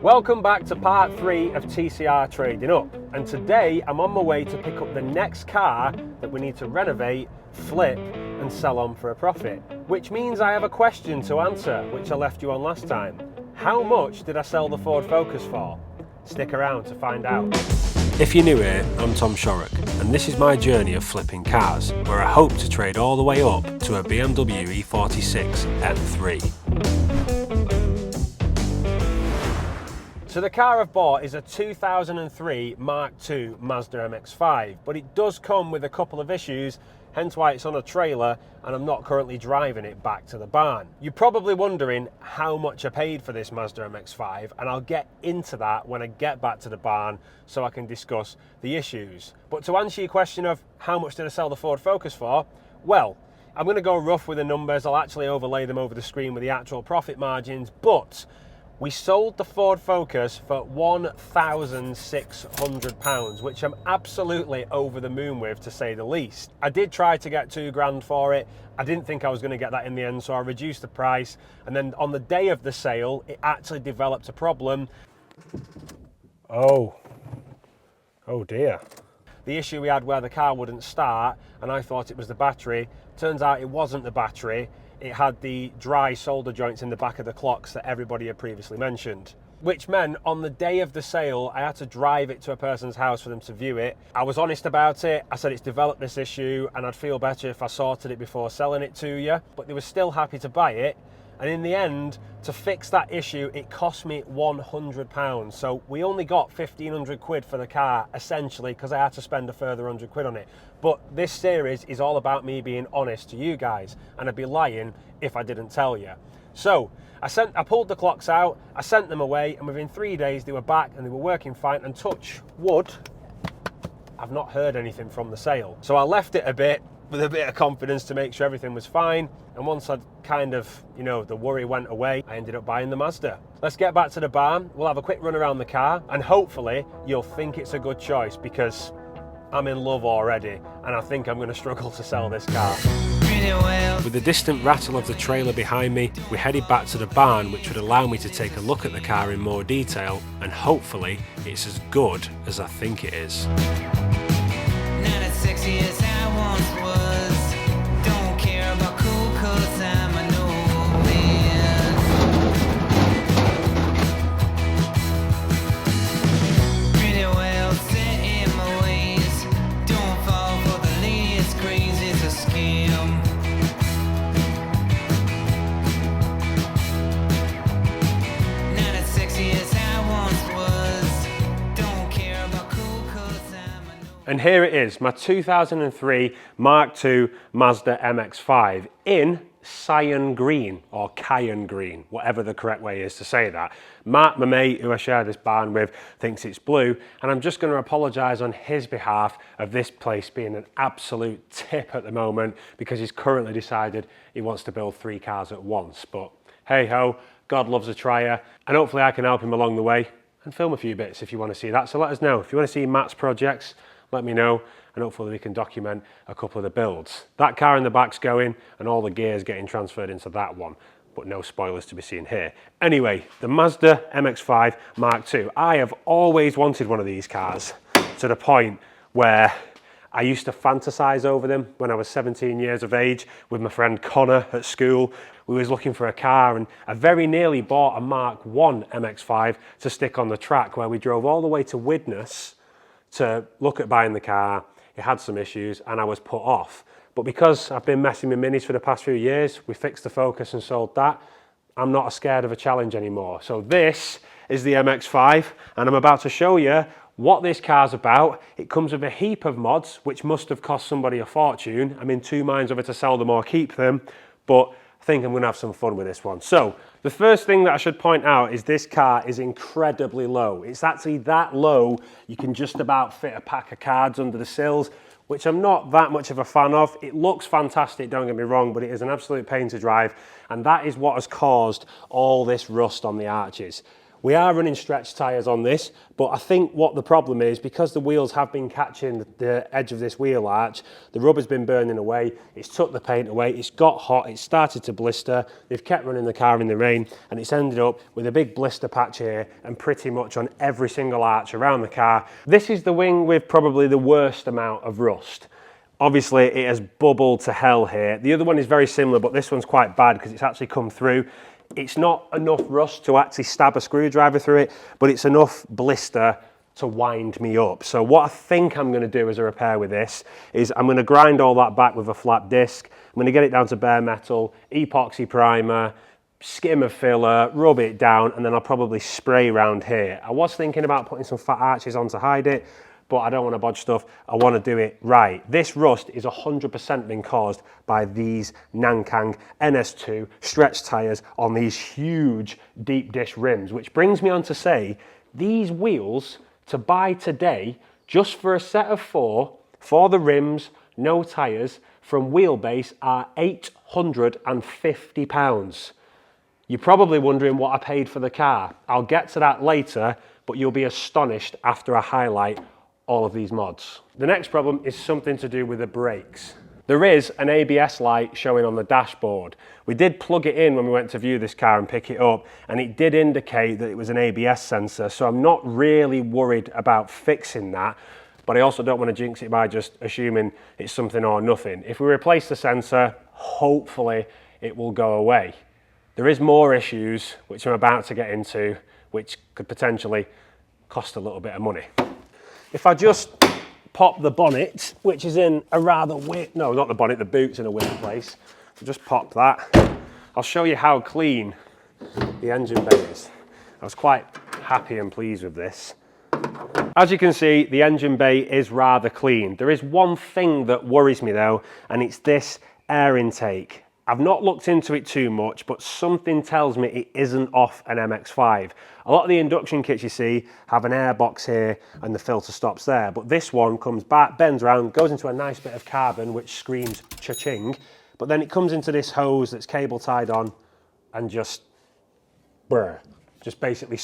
Welcome back to part 3 of TCR Trading Up, and today I'm on my way to pick up the next car that we need to renovate, flip and sell on for a profit. Which means I have a question to answer, which I left you on last time. How much did I sell the Ford Focus for? Stick around to find out. If you're new here, I'm Tom Shorrock, and this is my journey of flipping cars, where I hope to trade all the way up to a BMW E46 M3. So the car I've bought is a 2003 Mk2 MAZDA MX5, but it does come with a couple of issues, hence why it's on a trailer and I'm not currently driving it back to the barn. You're probably wondering how much I paid for this Mazda MX5, and I'll get into that when I get back to the barn so I can discuss the issues. But to answer your question of how much did I sell the Ford Focus for, well, I'm going to go rough with the numbers. I'll actually overlay them over the screen with the actual profit margins, but we sold the Ford Focus for £1,600, which I'm absolutely over the moon with, to say the least. I did try to get £2,000 for it. I didn't think I was going to get that in the end, so I reduced the price. And then on the day of the sale, it actually developed a problem. Oh dear. The issue we had where the car wouldn't start, and I thought it was the battery. Turns out it wasn't the battery. It had the dry solder joints in the back of the clocks that everybody had previously mentioned. Which meant on the day of the sale, I had to drive it to a person's house for them to view it. I was honest about it. I said it's developed this issue and I'd feel better if I sorted it before selling it to you. But they were still happy to buy it. And in the end, to fix that issue, it cost me £100. So we only got 1,500 quid for the car, essentially, because I had to spend a further 100 quid on it. But this series is all about me being honest to you guys, and I'd be lying if I didn't tell you. So I pulled the clocks out, I sent them away, and within 3 days they were back and they were working fine, and touch wood, I've not heard anything from the sale. So I left it a bit with a bit of confidence to make sure everything was fine. And once I'd kind of, the worry went away, I ended up buying the Mazda. Let's get back to the barn. We'll have a quick run around the car and hopefully you'll think it's a good choice, because I'm in love already and I think I'm going to struggle to sell this car. With the distant rattle of the trailer behind me, we headed back to the barn, which would allow me to take a look at the car in more detail, and hopefully it's as good as I think it is. Not as sexy as I once was. Don't care about cool, 'cause I'm an old man. Pretty well set in my ways. Don't fall for the latest craze, it's a scam. Not as sexy as I once was. Don't care about cool, 'cause I'm an old. And here it is, my 2003 Mk2 MAZDA MX5 in cyan green, or cayenne green, whatever the correct way is to say that. Matt, my mate, who I share this barn with, thinks it's blue, and I'm just going to apologise on his behalf of this place being an absolute tip at the moment, because he's currently decided he wants to build 3 cars at once. But hey ho, God loves a trier, and hopefully I can help him along the way and film a few bits if you want to see that. So let us know. If you want to see Matt's projects, let me know, and hopefully we can document a couple of the builds. That car in the back's going, and all the gears getting transferred into that one, but no spoilers to be seen here. Anyway, the Mazda MX5 Mark II. I have always wanted one of these cars, to the point where I used to fantasize over them when I was 17 years of age with my friend Connor at school. We was looking for a car, and I very nearly bought a Mark I MX5 to stick on the track, where we drove all the way to Widnes to look at buying the car. It had some issues and I was put off. But because I've been messing with minis for the past few years, we fixed the Focus and sold that. I'm not scared of a challenge anymore. So this is the MX5, and I'm about to show you what this car's about. It comes with a heap of mods, which must have cost somebody a fortune. I'm in 2 minds whether to sell them or keep them, but I think I'm going to have some fun with this one. So the first thing that I should point out is this car is incredibly low. It's actually that low you can just about fit a pack of cards under the sills, which I'm not that much of a fan of. It looks fantastic, don't get me wrong, but it is an absolute pain to drive, and that is what has caused all this rust on the arches. We are running stretch tyres on this, but I think what the problem is, because the wheels have been catching the edge of this wheel arch, the rubber's been burning away, it's took the paint away, it's got hot, it's started to blister, they've kept running the car in the rain, and it's ended up with a big blister patch here and pretty much on every single arch around the car. This is the wing with probably the worst amount of rust. Obviously, it has bubbled to hell here. The other one is very similar, but this one's quite bad because it's actually come through. It's not enough rust to actually stab a screwdriver through it, but it's enough blister to wind me up. So what I think I'm going to do as a repair with this is I'm going to grind all that back with a flat disc. I'm going to get it down to bare metal, epoxy primer, skim of filler, rub it down, and then I'll probably spray around here. I was thinking about putting some fat arches on to hide it, but I don't want to bodge stuff. I want to do it right. This rust is 100% been caused by these Nankang NS2 stretch tyres on these huge deep dish rims, which brings me on to say, these wheels to buy today, just for a set of 4, for the rims, no tyres, from Wheelbase are £850. You're probably wondering what I paid for the car. I'll get to that later, but you'll be astonished after I highlight all of these mods. The next problem is something to do with the brakes. There is an ABS light showing on the dashboard. We did plug it in when we went to view this car and pick it up, and it did indicate that it was an ABS sensor, so I'm not really worried about fixing that, but I also don't want to jinx it by just assuming it's something or nothing. If we replace the sensor, hopefully it will go away. There is more issues, which I'm about to get into, which could potentially cost a little bit of money. If I just pop the bonnet, which is in a rather weird, no, not the bonnet, the boot's in a weird place. So just pop that. I'll show you how clean the engine bay is. I was quite happy and pleased with this. As you can see, the engine bay is rather clean. There is one thing that worries me though, and it's this air intake. I've not looked into it too much, but something tells me it isn't off an MX5. A lot of the induction kits you see have an air box here and the filter stops there, but this one comes back, bends around, goes into a nice bit of carbon which screams cha-ching, but then it comes into this hose that's cable tied on and just basically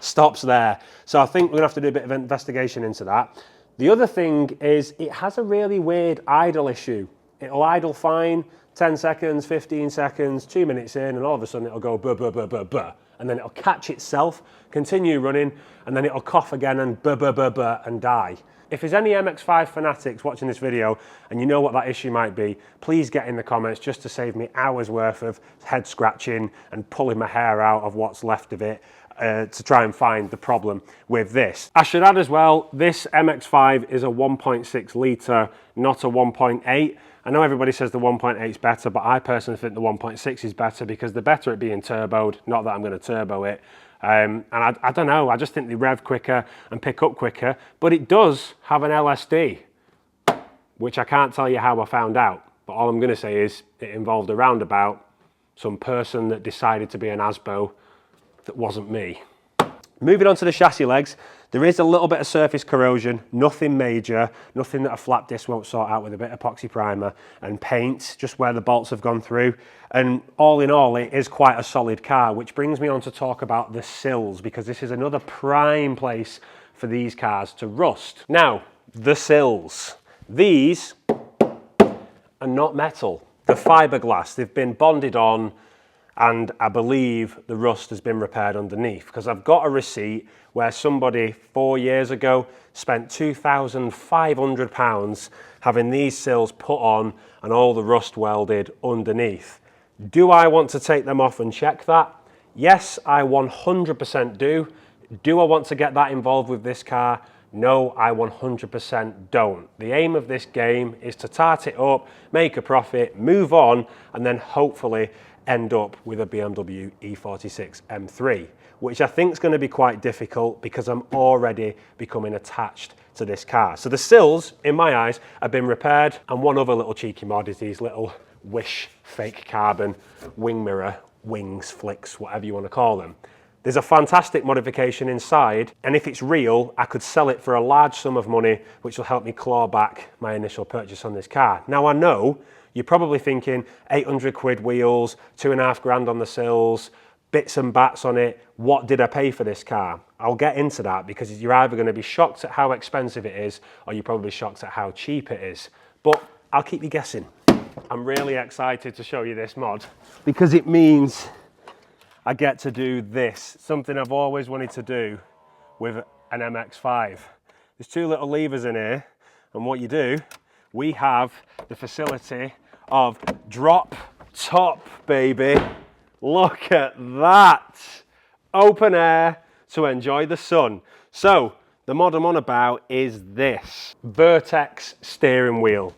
stops there. So I think we're gonna have to do a bit of investigation into that. The other thing is it has a really weird idle issue. It'll idle fine, 10 seconds, 15 seconds, 2 minutes in, and all of a sudden it'll go buh, buh, buh, buh, buh. And then it'll catch itself, continue running, and then it'll cough again and buh, buh, buh, buh, and die. If there's any MX5 fanatics watching this video and you know what that issue might be, please get in the comments just to save me hours worth of head scratching and pulling my hair out of what's left of it to try and find the problem with this. I should add as well, this MX5 is a 1.6 litre, not a 1.8. I know everybody says the 1.8 is better, but I personally think the 1.6 is better because they're better at being turboed, not that I'm going to turbo it. And I don't know, I just think they rev quicker and pick up quicker, but it does have an LSD, which I can't tell you how I found out, but all I'm going to say is it involved a roundabout, some person that decided to be an ASBO that wasn't me. Moving on to the chassis legs, there is a little bit of surface corrosion, nothing major, nothing that a flat disc won't sort out with a bit of epoxy primer and paint, just where the bolts have gone through. And all in all, it is quite a solid car, which brings me on to talk about the sills, because this is another prime place for these cars to rust. Now, the sills. These are not metal. They're fiberglass. They've been bonded on, and I believe the rust has been repaired underneath, because I've got a receipt where somebody 4 years ago spent £2,500 having these sills put on and all the rust welded underneath. Do I want to take them off and check that? Yes, I 100% do. Do I want to get that involved with this car? No, I 100% don't. The aim of this game is to tart it up, make a profit, move on, and then hopefully end up with a BMW E46 M3, which I think is going to be quite difficult because I'm already becoming attached to this car. So the sills, in my eyes, have been repaired, and one other little cheeky mod is these little Wish fake carbon wing mirror, wings, flicks, whatever you want to call them. There's a fantastic modification inside, and if it's real, I could sell it for a large sum of money, which will help me claw back my initial purchase on this car. Now I know you're probably thinking 800 quid wheels, 2.5 grand on the sills, bits and bats on it. What did I pay for this car? I'll get into that because you're either going to be shocked at how expensive it is or you're probably shocked at how cheap it is. But I'll keep you guessing. I'm really excited to show you this mod because it means I get to do this, something I've always wanted to do with an MX5. There's two little levers in here, and what you do, we have the facility of drop top, baby. Look at that. Open air to enjoy the sun. So the mod I'm on about is this Vertex steering wheel.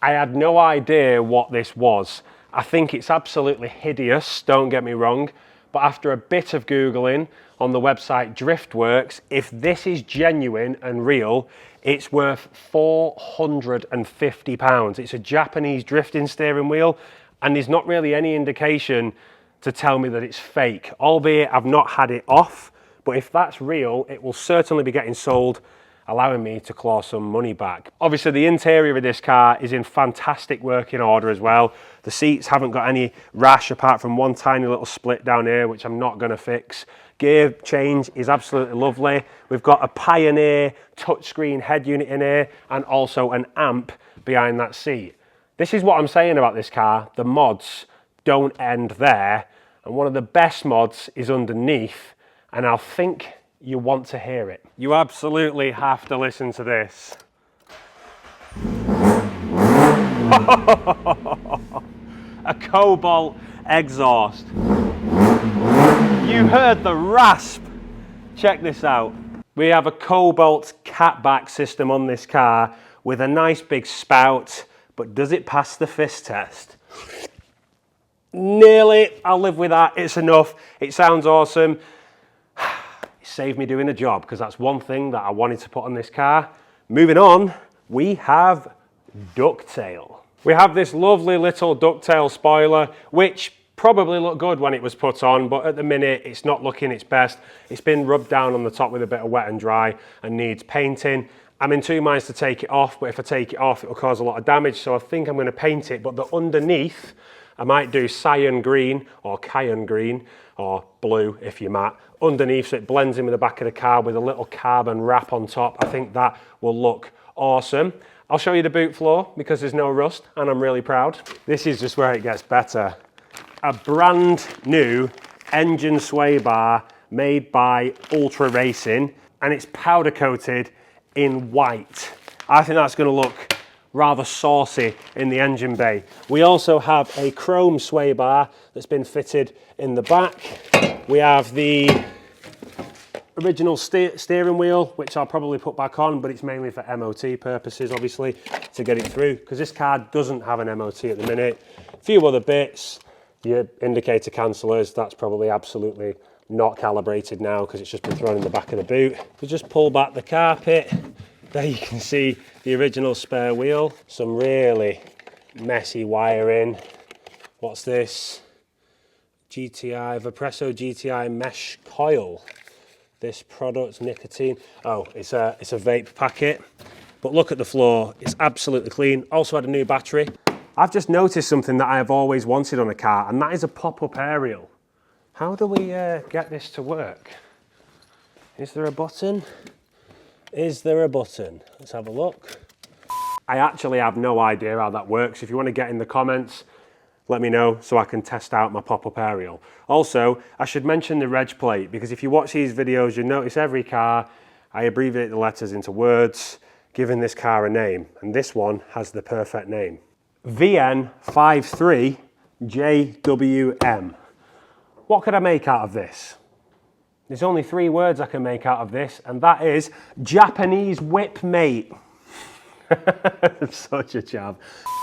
I had no idea what this was. I think it's absolutely hideous, don't get me wrong, but after a bit of Googling on the website Driftworks, if this is genuine and real, it's worth £450. It's a Japanese drifting steering wheel, and there's not really any indication to tell me that it's fake, albeit I've not had it off, but if that's real, it will certainly be getting sold, allowing me to claw some money back. Obviously the interior of this car is in fantastic working order as well. The seats haven't got any rash apart from one tiny little split down here, which I'm not going to fix. Gear change is absolutely lovely. We've got a Pioneer touchscreen head unit in here and also an amp behind that seat. This is what I'm saying about this car. The mods don't end there, and one of the best mods is underneath, and I think you want to hear it. You absolutely have to listen to this. A Cobalt exhaust. You heard the rasp. Check this out. We have a Cobalt catback system on this car with a nice big spout, but does it pass the fist test? Nearly. I'll live with that. It's enough. It sounds awesome. Saved me doing the job because that's one thing that I wanted to put on this car. Moving on, we have ducktail. We have this lovely little ducktail spoiler, which probably looked good when it was put on, but at the minute it's not looking its best. It's been rubbed down on the top with a bit of wet and dry and needs painting. I'm in two minds to take it off, but if I take it off, it will cause a lot of damage, so I think I'm going to paint it. But the underneath, I might do cyan green or cayenne green or blue if you're matte underneath, so it blends in with the back of the car with a little carbon wrap on top. I think that will look awesome. I'll show you the boot floor because there's no rust and I'm really proud. This is just where it gets better. A brand new engine sway bar made by Ultra Racing, and it's powder coated in white. I think that's going to look rather saucy in the engine bay. We also have a chrome sway bar that's been fitted in the back. We have the original steering wheel, which I'll probably put back on, but it's mainly for MOT purposes, obviously, to get it through, because this car doesn't have an MOT at the minute. A few other bits, your indicator cancellers, that's probably absolutely not calibrated now because it's just been thrown in the back of the boot. We just pull back the carpet. There you can see the original spare wheel. Some really messy wiring. What's this? GTI, Vapresso GTI mesh coil. This product, nicotine. Oh, it's a vape packet. But look at the floor, it's absolutely clean. Also had a new battery. I've just noticed something that I have always wanted on a car, and that is a pop-up aerial. How do we get this to work? Is there a button? Is there a button? Let's have a look. I actually have no idea how that works. If you want to get in the comments, let me know so I can test out my pop-up aerial. Also, I should mention the reg plate, because if you watch these videos, you'll notice every car, I abbreviate the letters into words, giving this car a name, and this one has the perfect name. VN53JWM. What could I make out of this? There's only 3 words I can make out of this, and that is Japanese whip mate. Such a chav.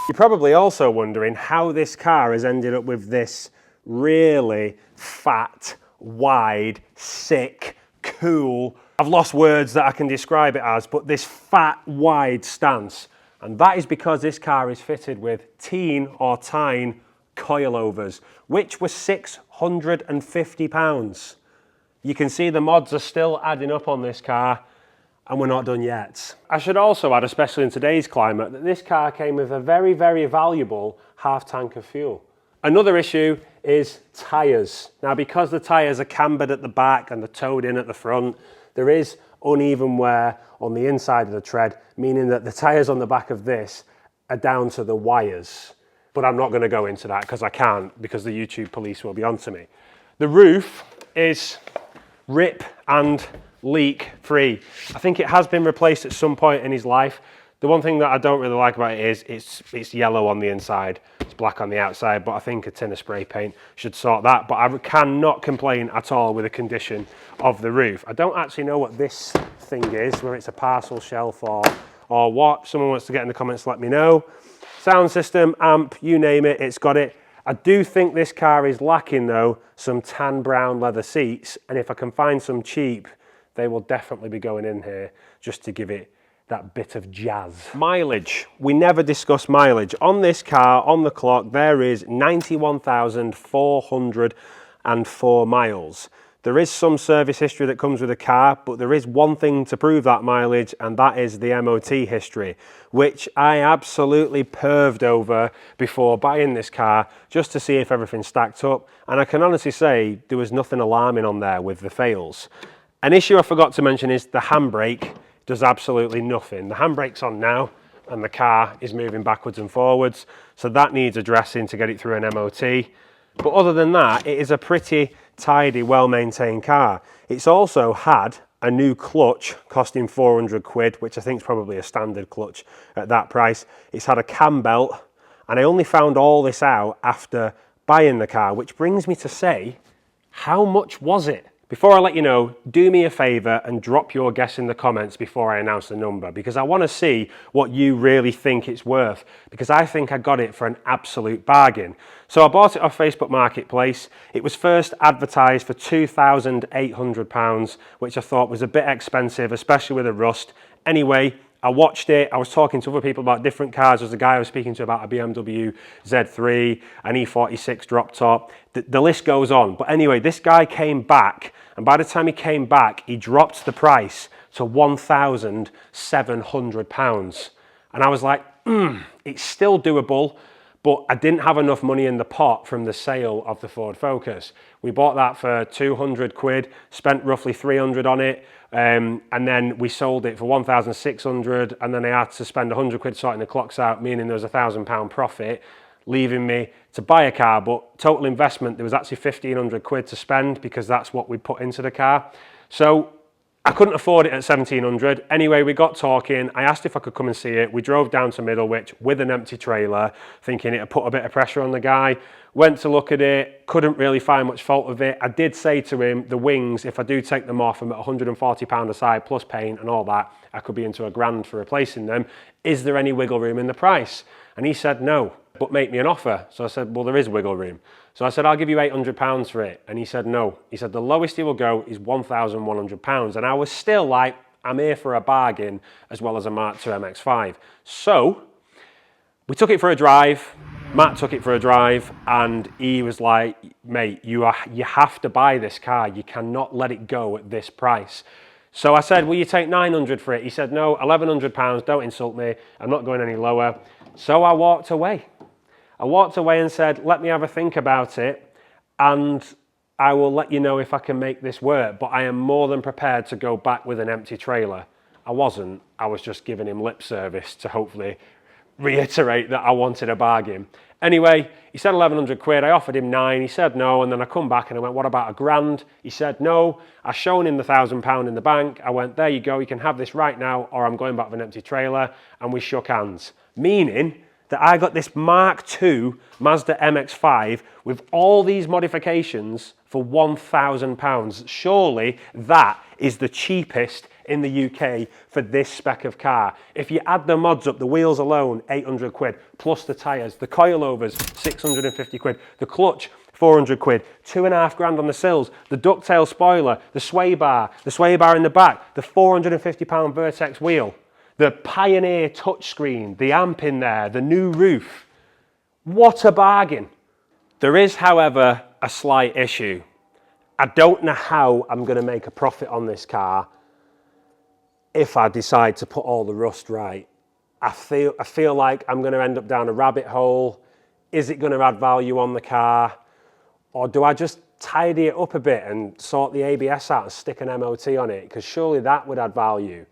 You're probably also wondering how this car has ended up with this really fat, wide, sick, cool, I've lost words that I can describe it as, but this fat, wide stance. And that is because this car is fitted with teen or tine coilovers, which were £650. You can see the mods are still adding up on this car, and we're not done yet. I should also add, especially in today's climate, that this car came with a very, very valuable half tank of fuel. Another issue is tyres. Now, because the tyres are cambered at the back and they're towed in at the front, there is uneven wear on the inside of the tread, meaning that the tyres on the back of this are down to the wires. But I'm not going to go into that because I can't, because the YouTube police will be onto me. The roof is rip and leak free. I think it has been replaced at some point in his life. The one thing that I don't really like about it is it's yellow on the inside, it's black on the outside, but I think a tin of spray paint should sort that. But I cannot complain at all with the condition of the roof. I don't actually know what this thing is, whether it's a parcel shelf or what. Someone wants to get in the comments, let me know. Sound system, amp, you name it, it's got it. I do think this car is lacking though some tan brown leather seats, and if I can find some cheap, they will definitely be going in here just to give it that bit of jazz. Mileage, we never discuss mileage. On this car, on the clock, there is 91,404 miles. There is some service history that comes with the car, but there is one thing to prove that mileage, and that is the MOT history, which I absolutely perved over before buying this car, just to see if everything stacked up. And I can honestly say there was nothing alarming on there with the fails. An issue I forgot to mention is the handbrake does absolutely nothing. The handbrake's on now, and the car is moving backwards and forwards, so that needs addressing to get it through an MOT. But other than that, it is a pretty tidy, well-maintained car. It's also had a new clutch costing 400 quid, which I think is probably a standard clutch at that price. It's had a cam belt, and I only found all this out after buying the car, which brings me to say, how much was it? Before I let you know, do me a favour and drop your guess in the comments before I announce the number, because I want to see what you really think it's worth, because I think I got it for an absolute bargain. So I bought it off Facebook Marketplace. It was first advertised for £2,800, which I thought was a bit expensive, especially with the rust. Anyway, I watched it, I was talking to other people about different cars. There was a guy I was speaking to about a BMW Z3, an E46 drop top. The list goes on. But anyway, this guy came back, and by the time he came back, he dropped the price to £1,700. And I was like, it's still doable, but I didn't have enough money in the pot from the sale of the Ford Focus. We bought that for 200 quid, spent roughly 300 on it, and then we sold it for 1,600, and then I had to spend 100 quid sorting the clocks out, meaning there was £1,000 profit, leaving me to buy a car. But total investment, there was actually 1,500 quid to spend, because that's what we put into the car. So I couldn't afford it at 1,700. Anyway, we got talking. I asked if I could come and see it. We drove down to Middlewich with an empty trailer, thinking it'd put a bit of pressure on the guy. Went to look at it, couldn't really find much fault with it. I did say to him, the wings, if I do take them off, I'm at £140 a side plus paint and all that, I could be into £1,000 for replacing them. Is there any wiggle room in the price? And he said no, but make me an offer. So I said, well, there is wiggle room. So I said, I'll give you £800 for it. And he said no. He said the lowest he will go is £1,100. And I was still like, I'm here for a bargain, as well as a Mk2 MX5. So we took it for a drive. Matt took it for a drive, and he was like, mate, you have to buy this car. You cannot let it go at this price. So I said, will you take 900 for it? He said, no, £1,100, don't insult me. I'm not going any lower. So I walked away. I walked away and said, let me have a think about it, and I will let you know if I can make this work. But I am more than prepared to go back with an empty trailer. I wasn't. I was just giving him lip service to hopefully reiterate that I wanted a bargain. Anyway, he said 1,100 quid. I offered him 9. He said no. And then I come back and I went, what about £1,000? He said no. I shown him the £1,000 in the bank. I went, there you go. You can have this right now, or I'm going back with an empty trailer. And we shook hands, meaning that I got this Mk2 MAZDA MX5 with all these modifications for £1,000. Surely that is the cheapest in the UK for this spec of car. If you add the mods up, the wheels alone, 800 quid, plus the tyres, the coilovers, 650 quid, the clutch, 400 quid, 2.5 grand on the sills, the ducktail spoiler, the sway bar in the back, the £450 Vertex wheel, the Pioneer touchscreen, the amp in there, the new roof. What a bargain. There is, however, a slight issue. I don't know how I'm going to make a profit on this car if I decide to put all the rust right. I feel like I'm going to end up down a rabbit hole. Is it going to add value on the car? Or do I just tidy it up a bit and sort the ABS out and stick an MOT on it? Because surely that would add value.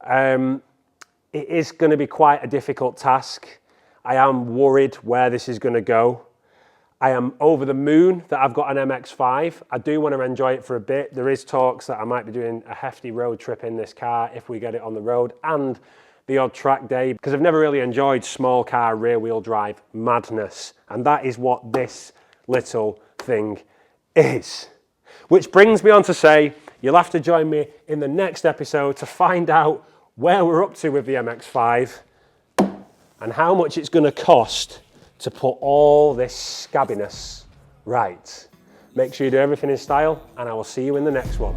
It is going to be quite a difficult task. I am worried where this is going to go. I am over the moon that I've got an MX5. I do want to enjoy it for a bit. There is talks that I might be doing a hefty road trip in this car if we get it on the road, and the odd track day, because I've never really enjoyed small car rear wheel drive madness. And that is what this little thing is. Which brings me on to say, you'll have to join me in the next episode to find out where we're up to with the MX5 and how much it's going to cost to put all this scabbiness right. Make sure you do everything in style, and I will see you in the next one.